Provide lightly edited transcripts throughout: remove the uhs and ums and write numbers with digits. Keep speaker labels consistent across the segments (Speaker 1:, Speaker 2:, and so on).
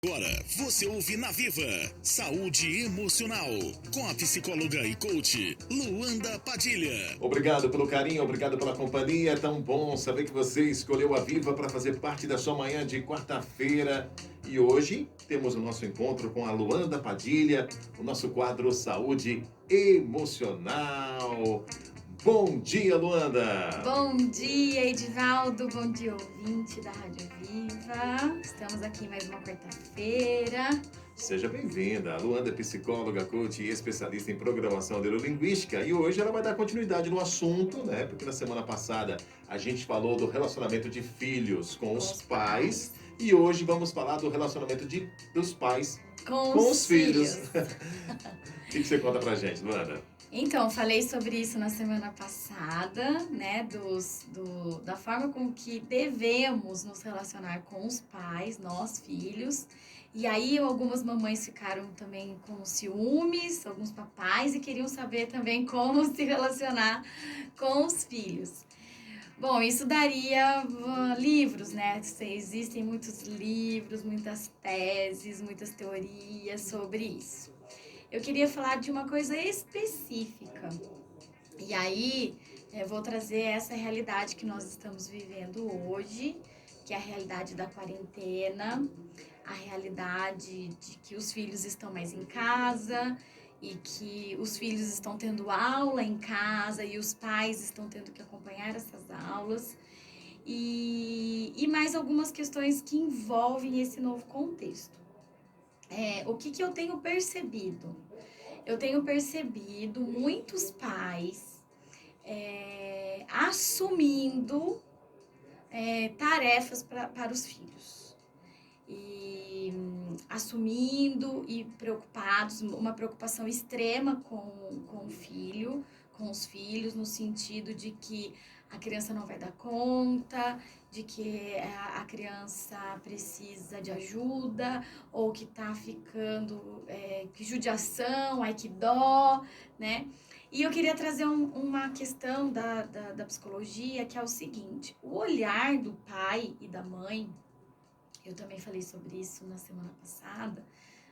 Speaker 1: Agora você ouve na Viva Saúde Emocional com a psicóloga e coach Luanda Padilha.
Speaker 2: Obrigado pelo carinho, obrigado pela companhia. É tão bom saber que você escolheu a Viva para fazer parte da sua manhã de quarta-feira. E hoje temos o nosso encontro com a Luanda Padilha, o nosso quadro Saúde Emocional. Bom dia, Luanda!
Speaker 3: Bom dia, Edivaldo. Bom dia, ouvinte da Rádio Viva. Estamos aqui mais uma quarta-feira.
Speaker 2: Seja bem-vinda. A Luanda é psicóloga, coach e especialista em programação neurolinguística. E hoje ela vai dar continuidade no assunto, né? Porque na semana passada a gente falou do relacionamento de filhos com os pais. E hoje vamos falar do relacionamento dos pais com os filhos. O que você conta pra gente, Luanda?
Speaker 3: Então, falei sobre isso na semana passada, né? Da forma com que devemos nos relacionar com os pais, nós, filhos. E aí, algumas mamães ficaram também com ciúmes, alguns papais, e queriam saber também como se relacionar com os filhos. Bom, isso daria livros, né? Existem muitos livros, muitas teses, muitas teorias sobre isso. Eu queria falar de uma coisa específica. E aí, eu vou trazer essa realidade que nós estamos vivendo hoje, que é a realidade da quarentena, a realidade de que os filhos estão mais em casa e que os filhos estão tendo aula em casa e os pais estão tendo que acompanhar essas aulas. E mais algumas questões que envolvem esse novo contexto. O que eu tenho percebido? Eu tenho percebido muitos pais assumindo tarefas para os filhos. E assumindo e preocupados, uma preocupação extrema com o filho, com os filhos, no sentido de que a criança não vai dar conta, de que a criança precisa de ajuda, ou que tá ficando, que judiação, ai que dó, né? E eu queria trazer uma questão da psicologia, que é o seguinte: o olhar do pai e da mãe, eu também falei sobre isso na semana passada,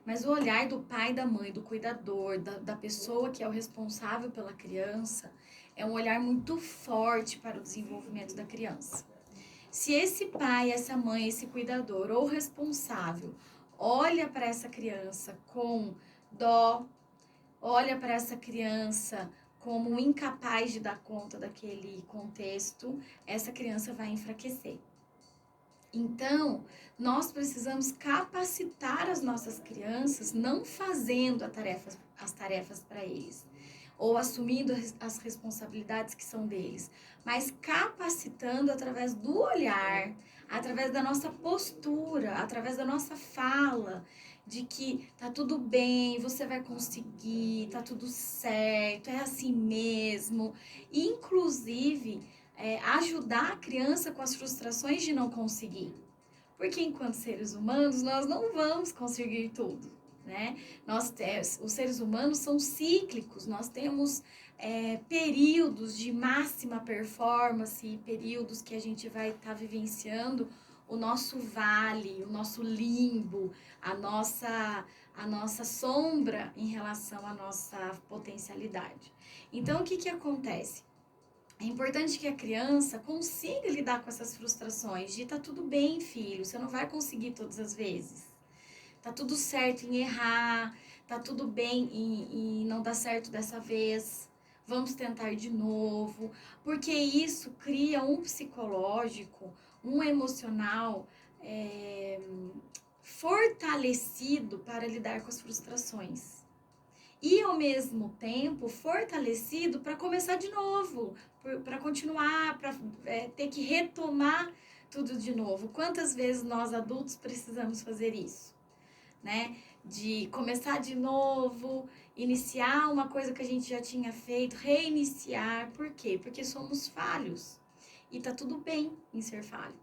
Speaker 3: mas o olhar do pai, da mãe, do cuidador, da pessoa que é o responsável pela criança, é um olhar muito forte para o desenvolvimento da criança. Se esse pai, essa mãe, esse cuidador ou responsável olha para essa criança com dó, olha para essa criança como incapaz de dar conta daquele contexto, essa criança vai enfraquecer. Então, nós precisamos capacitar as nossas crianças, não fazendo as tarefas para eles, ou assumindo as responsabilidades que são deles, mas capacitando através do olhar, através da nossa postura, através da nossa fala, de que tá tudo bem, você vai conseguir, tá tudo certo, é assim mesmo. Inclusive, ajudar a criança com as frustrações de não conseguir. Porque enquanto seres humanos, nós não vamos conseguir tudo, né? Os seres humanos são cíclicos, nós temos períodos de máxima performance, períodos que a gente vai estar vivenciando o nosso vale, o nosso limbo, a nossa sombra em relação à nossa potencialidade. Então, o que acontece? É importante que a criança consiga lidar com essas frustrações de tá tudo bem, filho, você não vai conseguir todas as vezes. Tá tudo certo em errar, tá tudo bem em não dar certo dessa vez. Vamos tentar de novo, porque isso cria um psicológico, um emocional fortalecido para lidar com as frustrações. E, ao mesmo tempo, fortalecido para começar de novo, para continuar, para ter que retomar tudo de novo. Quantas vezes nós adultos precisamos fazer isso, né? De começar de novo, iniciar uma coisa que a gente já tinha feito, reiniciar. Por quê? Porque somos falhos. E tá tudo bem em ser falho.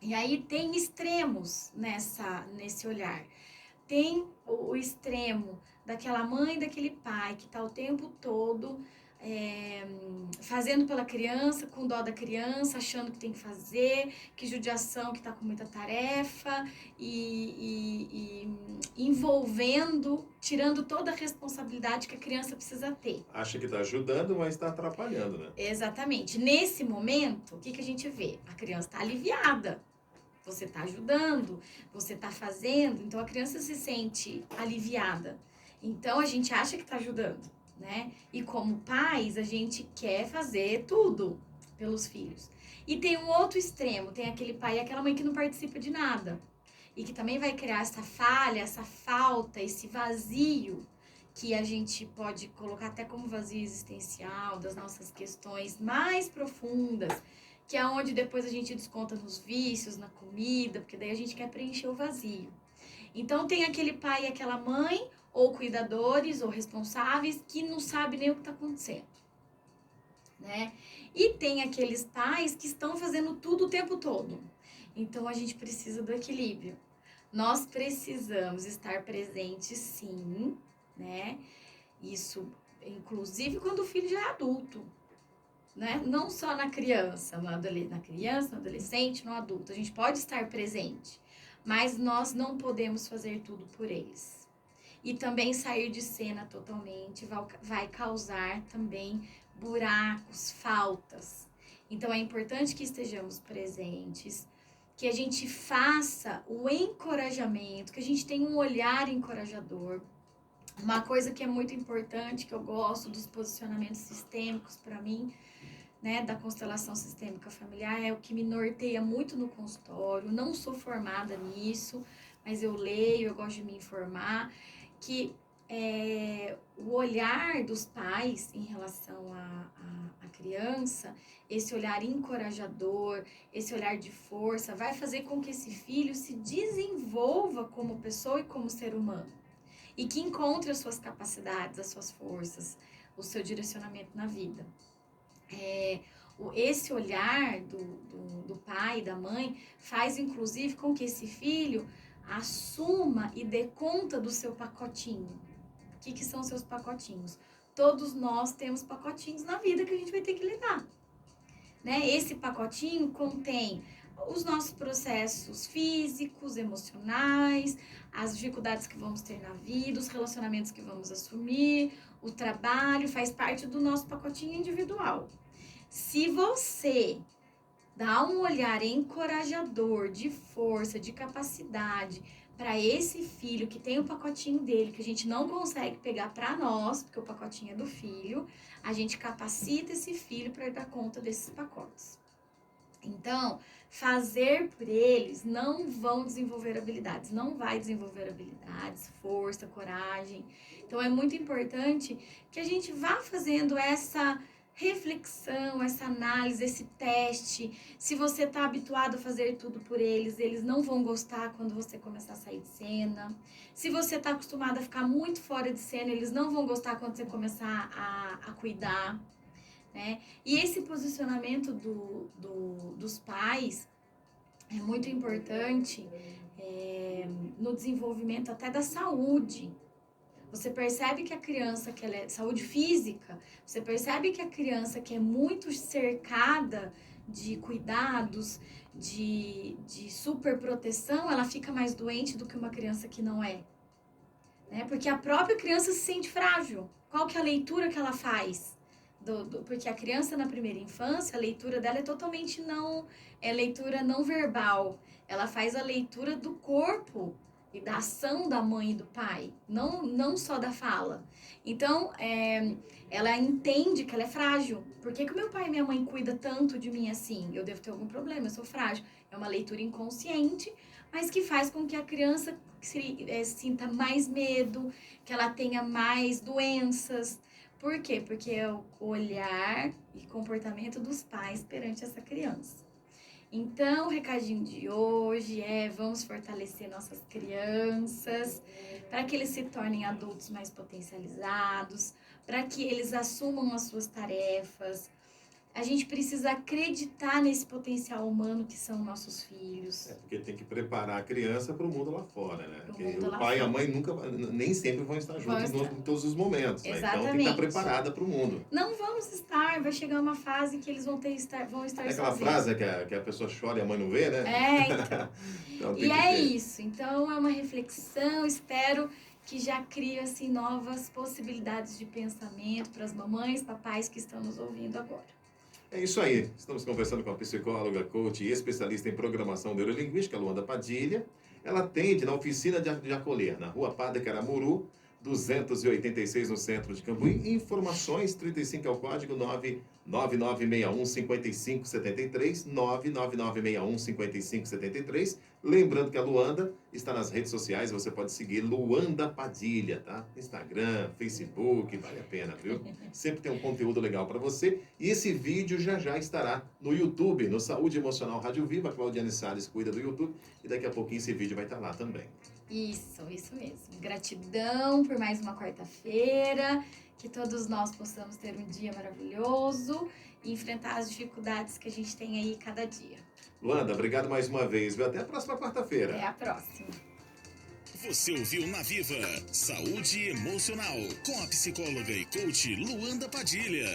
Speaker 3: E aí tem extremos nesse olhar. Tem o extremo daquela mãe, daquele pai que está o tempo todo fazendo pela criança, com dó da criança, achando que tem que fazer, que judiação, que está com muita tarefa e envolvendo, tirando toda a responsabilidade que a criança precisa ter.
Speaker 2: Acha que está ajudando, mas está atrapalhando, né?
Speaker 3: Exatamente. Nesse momento, o que a gente vê? A criança está aliviada. Você está ajudando, você está fazendo, então a criança se sente aliviada. Então a gente acha que está ajudando, né? E como pais, a gente quer fazer tudo pelos filhos. E tem um outro extremo, tem aquele pai e aquela mãe que não participa de nada. E que também vai criar essa falha, essa falta, esse vazio, que a gente pode colocar até como vazio existencial, das nossas questões mais profundas, que é onde depois a gente desconta nos vícios, na comida, porque daí a gente quer preencher o vazio. Então tem aquele pai e aquela mãe, ou cuidadores, ou responsáveis, que não sabe nem o que está acontecendo, né? E tem aqueles pais que estão fazendo tudo o tempo todo. Então a gente precisa do equilíbrio. Nós precisamos estar presentes, sim, né? Isso, inclusive quando o filho já é adulto, né? Não só na criança, no adolescente, no adulto. A gente pode estar presente, mas nós não podemos fazer tudo por eles. E também sair de cena totalmente vai causar também buracos, faltas. Então é importante que estejamos presentes, que a gente faça o encorajamento, que a gente tenha um olhar encorajador. Uma coisa que é muito importante, que eu gosto dos posicionamentos sistêmicos para mim, né, da constelação sistêmica familiar, é o que me norteia muito no consultório. Não sou formada nisso, mas eu leio, eu gosto de me informar, que o olhar dos pais em relação à criança, esse olhar encorajador, esse olhar de força, vai fazer com que esse filho se desenvolva como pessoa e como ser humano. E que encontre as suas capacidades, as suas forças, o seu direcionamento na vida. Esse olhar do pai e da mãe faz, inclusive, com que esse filho assuma e dê conta do seu pacotinho. O que são seus pacotinhos? Todos nós temos pacotinhos na vida que a gente vai ter que lidar, né? Esse pacotinho contém os nossos processos físicos, emocionais, as dificuldades que vamos ter na vida, os relacionamentos que vamos assumir, o trabalho, faz parte do nosso pacotinho individual. Se você dá um olhar encorajador, de força, de capacidade para esse filho que tem o pacotinho dele, que a gente não consegue pegar para nós, porque o pacotinho é do filho, a gente capacita esse filho para dar conta desses pacotes. Então, fazer por eles não vão desenvolver habilidades, não vai desenvolver habilidades, força, coragem. Então, é muito importante que a gente vá fazendo essa reflexão, essa análise, esse teste. Se você está habituado a fazer tudo por eles, eles não vão gostar quando você começar a sair de cena. Se você está acostumado a ficar muito fora de cena, eles não vão gostar quando você começar a cuidar, né? E esse posicionamento dos pais é muito importante no desenvolvimento até da saúde. Você percebe que a criança, que ela é saúde física, você percebe que a criança que é muito cercada de cuidados, de super proteção, ela fica mais doente do que uma criança que não é. Né? Porque a própria criança se sente frágil. Qual que é a leitura que ela faz? Porque a criança na primeira infância, a leitura dela é totalmente leitura não verbal. Ela faz a leitura do corpo e da ação da mãe e do pai, não só da fala. Então, ela entende que ela é frágil. Por que o meu pai e minha mãe cuidam tanto de mim assim? Eu devo ter algum problema, eu sou frágil. É uma leitura inconsciente, mas que faz com que a criança sinta mais medo, que ela tenha mais doenças. Por quê? Porque é o olhar e comportamento dos pais perante essa criança. Então, o recadinho de hoje vamos fortalecer nossas crianças para que eles se tornem adultos mais potencializados, para que eles assumam as suas tarefas, A gente precisa acreditar nesse potencial humano que são nossos filhos.
Speaker 2: Porque tem que preparar a criança para o mundo lá fora, né?
Speaker 3: Pro
Speaker 2: Porque
Speaker 3: mundo
Speaker 2: o
Speaker 3: lá
Speaker 2: pai e a
Speaker 3: fora.
Speaker 2: mãe nem sempre vão estar juntos em todos os momentos, né? Então tem que estar
Speaker 3: Exatamente.
Speaker 2: preparada para o mundo.
Speaker 3: Não vamos estar, vai chegar uma fase que eles vão estar
Speaker 2: É aquela
Speaker 3: sozinhos.
Speaker 2: frase que a pessoa chora e a mãe não vê, né?
Speaker 3: Então.
Speaker 2: Então, tem
Speaker 3: E
Speaker 2: que
Speaker 3: é
Speaker 2: ter.
Speaker 3: isso. Então é uma reflexão, espero que já crie assim, novas possibilidades de pensamento para as mamães, papais que estão nos ouvindo agora.
Speaker 2: É isso aí. Estamos conversando com a psicóloga, coach e especialista em programação neurolinguística, Luanda Padilha. Ela atende na oficina de acolher, na rua Padre Caramuru, 286, no centro de Cambuí. Informações, 35 é o código, 99961-5573, 99961-5573. Lembrando que a Luanda está nas redes sociais, você pode seguir Luanda Padilha, tá? Instagram, Facebook, vale a pena, viu? Sempre tem um conteúdo legal para você. E esse vídeo já estará no YouTube, no Saúde Emocional Rádio Viva. A Claudiane Salles cuida do YouTube e daqui a pouquinho esse vídeo vai estar lá também.
Speaker 3: Isso mesmo. Gratidão por mais uma quarta-feira, que todos nós possamos ter um dia maravilhoso e enfrentar as dificuldades que a gente tem aí cada dia.
Speaker 2: Luanda, obrigado mais uma vez, viu? Até a próxima quarta-feira.
Speaker 3: Até a próxima.
Speaker 1: Você ouviu na Viva Saúde Emocional com a psicóloga e coach Luanda Padilha.